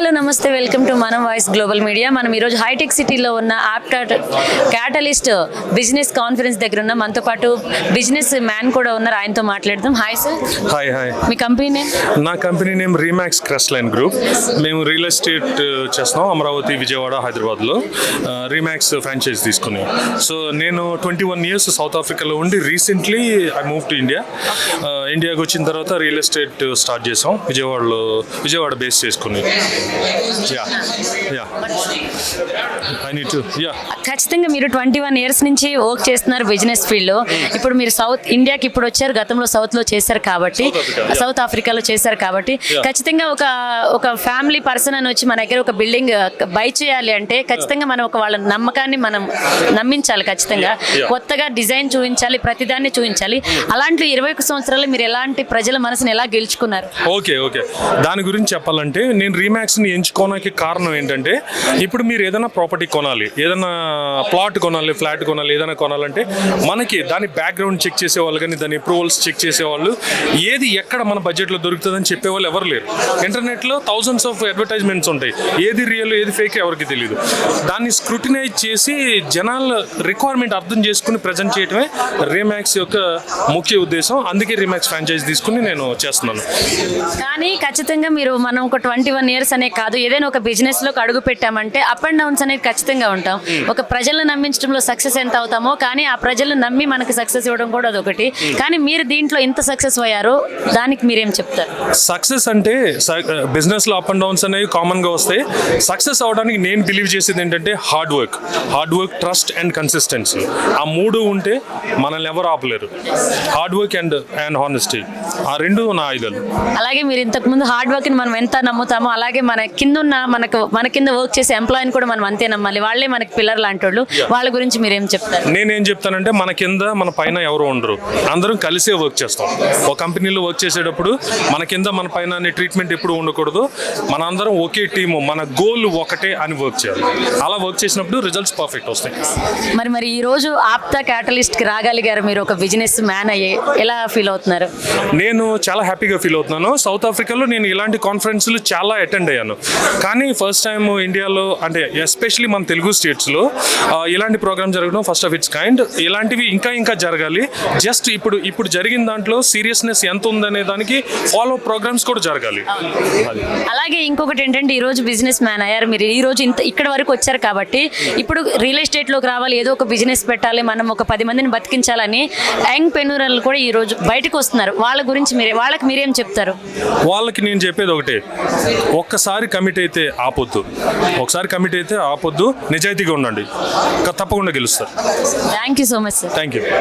Hello నమస్తే, welcome to మనం voice global media. మనం ఈరోజు హైటెక్ సిటీలో ఉన్న క్యాటలిస్ట్ బిజినెస్ కాన్ఫరెన్స్ దగ్గర ఉన్న మనతో పాటు బిజినెస్ మ్యాన్ కూడా ఉన్నారు, ఆయనతో మాట్లాడదాం. Hi sir. హాయ్. మీ కంపెనీ నేమ్? నా company name Remax Crest Line Group. మేము రియల్ ఎస్టేట్ చేస్తున్నాం అమరావతి, విజయవాడ, హైదరాబాద్లో. రీమాక్స్ ఫ్రాంచైజ్ తీసుకుని. సో నేను 21 years సౌత్ ఆఫ్రికాలో ఉండి recently I move to India. ఇండియాకి వచ్చిన తర్వాత రియల్ ఎస్టేట్ స్టార్ట్ చేసాం విజయవాడ బేస్ చేసుకుని. ఖచ్చితంగా మీరు 21 years నుంచి వర్క్ చేస్తున్నారు బిజినెస్ ఫీల్డ్లో. ఇప్పుడు మీరు సౌత్ ఇండియాకి ఇప్పుడు వచ్చారు, గతంలో సౌత్లో చేశారు కాబట్టి, సౌత్ ఆఫ్రికాలో చేశారు కాబట్టి ఖచ్చితంగా ఒక ఫ్యామిలీ పర్సన్ అని వచ్చి మన దగ్గర ఒక బిల్డింగ్ బై చేయాలి అంటే ఖచ్చితంగా మనం వాళ్ళ నమ్మకాన్ని మనం నమ్మించాలి. ఖచ్చితంగా కొత్తగా డిజైన్ చూపించాలి, ప్రతిదాన్ని చూపించాలి. అలాంటి 21 సంవత్సరాలు మీరు ఎలాంటి ప్రజల మనసుని ఎలా గెలుచుకున్నారు? ఓకే దాని గురించి చెప్పాలంటే నేను రీమాక్స్ని ఎంచుకోవడానికి కారణం ఏంటంటే, ఇప్పుడు మీరు ఏదైనా ప్రాపర్టీ కొనాలి, ఏదైనా ప్లాట్ కొనాలి, ఫ్లాట్ కొనాలి, ఏదైనా కొనాలంటే మనకి దాని బ్యాక్గ్రౌండ్ చెక్ చేసేవాళ్ళు కానీ దాని అప్రూవల్స్ చెక్ చేసేవాళ్ళు, ఏది ఎక్కడ మన బడ్జెట్లో దొరుకుతుందని చెప్పేవాళ్ళు ఎవరు లేరు. ఇంటర్నెట్లో thousands of అడ్వర్టైజ్మెంట్స్ ఉంటాయి, ఏది రియల్ ఏది ఫేక్ ఎవరికి తెలియదు. దాన్ని స్క్రూటినైజ్ చేసి జనాల రిక్వైర్మెంట్ అర్థం చేసుకుని ప్రజెంట్ చేయడమే రీమాక్స్ యొక్క ముఖ్య ఉద్దేశం. అందుకే రీమాక్స్ ఫ్రాంచైజ్ తీసుకుని నేను చేస్తున్నాను. కానీ ఖచ్చితంగా మనం ఒక 21 years అనే కాదు, ఏదైనా ఒక బిజినెస్లోకి అడుగు పెట్టామంటే అప్ అండ్ డౌన్స్ అనేది ఖచ్చితంగా ఉంటాం. ఒక ప్రజలను నమ్మించడంలో సక్సెస్ ఎంత అవుతామో, కానీ ఆ ప్రజలను నమ్మి మనకి సక్సెస్ ఇవ్వడం కూడా అదొకటి. కానీ మీరు దీంట్లో ఇంత సక్సెస్ అయ్యారో దానికి మీరేం చెప్తారు? సక్సెస్ అంటే బిజినెస్లో అప్ అండ్ డౌన్స్ అనేవి కామన్గా వస్తాయి. సక్సెస్ అవడానికి నేను బిలీవ్ చేసేది ఏంటంటే hard work, trust and consistency. ఆ మూడు ఉంటే మనల్ని ఎవరు ఆపలేరు. హార్డ్ వర్క్ అండ్ హానెస్టీ, ఆ రెండు నా ఆయుధాలు. అలాగే మీరు ఇంతకుముందు హార్డ్ వర్క్ని మనం ఎంత నమ్ముతామో, అలాగే మన కింద వర్క్ చేసే ఎంప్లాయీని కూడా మనం అంతే నమ్మాలి. వాళ్ళే మనకి పిల్లర్ లాంటి వాళ్ళు. వాళ్ళ గురించి మీరేం చెప్తారు? నేనేం చెప్తానంటే, మన కింద మన పైన ఎవరు ఉండరు, అందరం కలిసే వర్క్ చేస్తాం. ఒక కంపెనీలో వర్క్ చేసేటప్పుడు మన కింద మన పైన అనే ట్రీట్మెంట్ ఎప్పుడు ఉండకూడదు. మన అందరం ఒకే టీము, మన గోల్ ఒకటే అని వర్క్ చేయాలి. అలా వర్క్ చేసినప్పుడు రిజల్ట్స్ పర్ఫెక్ట్ వస్తాయి. మరి ఈ రోజు ఆప్తా క్యాటలిస్ట్కి రాగలిగారు, మీరు ఒక బిజినెస్ మ్యాన్ అయ్యి ఎలా ఫీల్ అవుతున్నారు? నేను చాలా హ్యాపీగా ఫీల్ అవుతున్నాను. సౌత్ ఆఫ్రికాలో నేను ఇలాంటి కాన్ఫరెన్స్లు చాలా అటెండ్ అయ్యాను, కానీ ఫస్ట్ టైం ఇండియాలో, అంటే ఎస్పెషలీ మన తెలుగు స్టేట్స్లో ఇలాంటి ప్రోగ్రామ్ జరగడం ఫస్ట్ ఆఫ్ ఇట్స్ కైండ్. ఇలాంటివి ఇంకా జరగాలి. జస్ట్ ఇప్పుడు జరిగిన దాంట్లో సీరియస్నెస్ ఎంత ఉందనే దానికి ఫాలో ప్రోగ్రామ్స్ కూడా జరగాలి. అలాగే ఇంకొకటి ఏంటంటే, ఈ రోజు బిజినెస్ మ్యాన్ అయ్యారు మీరు, ఈ రోజు ఇక్కడ వరకు వచ్చారు కాబట్టి ఇప్పుడు రియల్ ఎస్టేట్లోకి రావాలి, ఏదో ఒక బిజినెస్ పెట్టాలి, మనం ఒక 10 మందిని బతికించాలని యంగ్ పెన్యూరల్ కూడా ఈ రోజు బయటకు వస్తున్నారు. వాళ్ళ గురించి వాళ్ళకి మీరేం చెప్తారు? వాళ్ళకి నేను చెప్పేది ఒకటే, ఒక్కసారి కమిట్ అయితే ఆపొద్దు, నిజాయితీగా ఉండండి, తప్పకుండా గెలుస్తారు. Thank you so much sir. Thank you.